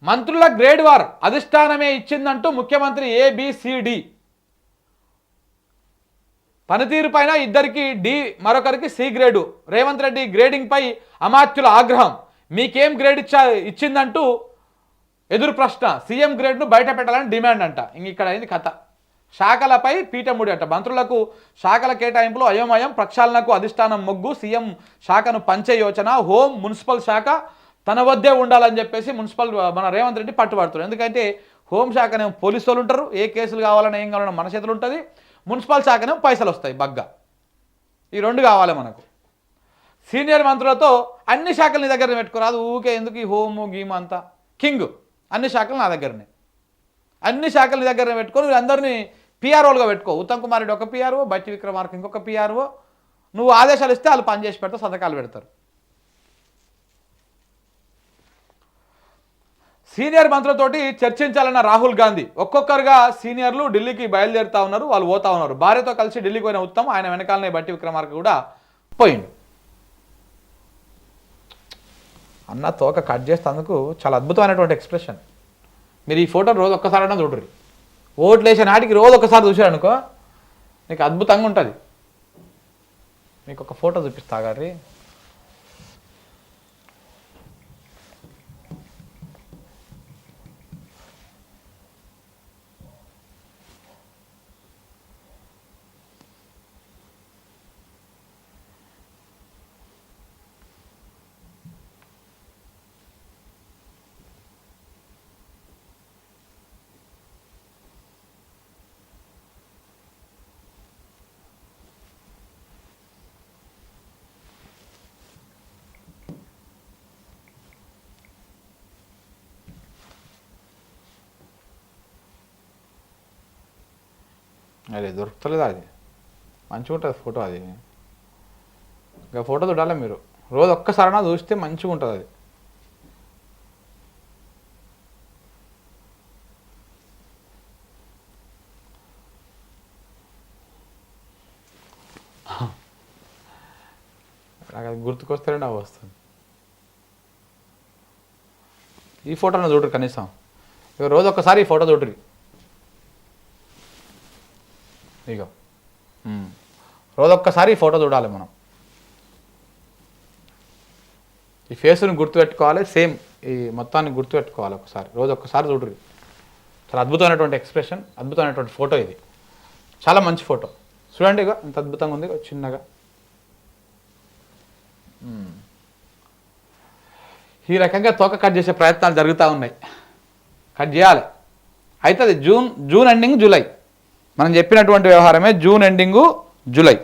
మంత్రుల grade war అధిష్టానమే ఇచ్చిందంటూ ముఖ్యమంత్రి A B C D. పనితీరు పైన ఇద్దరికి డి, మరొకరికి C grade. Revanth Reddy grading పై అమాత్యుల ఆగ్రహం. మీకేం గ్రేడ్ ఇచ్చిందంటూ ఎదురు ప్రశ్న. సీఎం గ్రేడ్ను బయట పెట్టాలని డిమాండ్ అంట. ఇక్కడ అయింది కథ. శాఖలపై పీఠముడి అంట. మంత్రులకు శాఖల కేటాయింపులో అయోమయం. ప్రక్షాళనకు అధిష్టానం మొగ్గు. సీఎం శాఖను పంచే యోచన. హోం, మున్సిపల్ శాఖ తన వద్దే ఉండాలని చెప్పేసి మన రేవంత్ రెడ్డి పట్టుబడుతున్నారు. ఎందుకంటే హోంశాఖనేమో పోలీసు వాళ్ళు ఉంటారు, ఏ కేసులు కావాలన్నా ఏం కావాలన్నా మన చేతులు ఉంటుంది. మున్సిపల్ శాఖనేమో పైసలు వస్తాయి బగ్గా. ఈ రెండు కావాలి మనకు. సీనియర్ మంత్రులతో అన్ని శాఖలు నీ దగ్గర పెట్టుకోరాదు. ఊకే ఎందుకు ఈ హోము గీము అంతా. కింగ్ అన్ని శాఖలు నా దగ్గరనే. అన్ని శాఖలు నీ దగ్గర పెట్టుకొని వీళ్ళందరినీ పిఆర్ఓలుగా పెట్టుకో. ఉత్తమ్ కుమార్ రెడ్డి ఒక పిఆర్ఓ, బట్టి విక్రమార్క ఇంకొక పిఆర్ఓ. నువ్వు ఆదేశాలు ఇస్తే వాళ్ళు పనిచేసి పెడతారు, సంతకాలు పెడతారు. సీనియర్ మంత్రులతోటి చర్చించాలన్న రాహుల్ గాంధీ. ఒక్కొక్కరుగా సీనియర్లు ఢిల్లీకి బయలుదేరుతా ఉన్నారు, వాళ్ళు పోతా ఉన్నారు. భార్యతో కలిసి ఢిల్లీకి పోయిన ఉత్తమ్, ఆయన వెనకాలనే బట్టి విక్రమార్క కూడా పోయిండు. అన్న తోక కట్ చేస్తేందుకు చాలా అద్భుతమైనటువంటి ఎక్స్ప్రెషన్. మీరు ఈ ఫోటోని రోజు ఒక్కసారైనా చూడరు. ఓట్లు వేసే నాటికి రోజు ఒక్కసారి చూసారనుకో నీకు అద్భుతంగా ఉంటుంది. మీకు ఒక ఫోటో చూపిస్తా గారి. అదే దొరుకుతలేదా? అది మంచిగా ఉంటుంది ఫోటో. అది ఇంకా ఫోటో చూడాలి మీరు. రోజు ఒక్కసారైనా చూస్తే మంచిగా ఉంటుంది. అది నాకు అది గుర్తుకొస్తేనే నాకు వస్తుంది. ఈ ఫోటోను చూడరు కనీసం. ఇక రోజు ఒక్కసారి ఈ ఫోటో చూడరు. ఇక రోజు ఒక్కసారి ఈ ఫోటో చూడాలి మనం. ఈ ఫేస్ని గుర్తుపెట్టుకోవాలి. సేమ్ ఈ మొత్తాన్ని గుర్తుపెట్టుకోవాలి. ఒకసారి రోజు ఒక్కసారి చూడరు. చాలా అద్భుతమైనటువంటి ఎక్స్ప్రెషన్, అద్భుతమైనటువంటి ఫోటో. ఇది చాలా మంచి ఫోటో. చూడండి ఇక ఎంత అద్భుతంగా ఉంది చిన్నగా. ఈ రకంగా తోక కట్ చేసే ప్రయత్నాలు జరుగుతూ ఉన్నాయి. కట్ చేయాలి. అవుతుంది జూన్ ఎండింగ్ జూలై. మనం చెప్పినటువంటి వ్యవహారమే జూన్ ఎండింగు జూలై.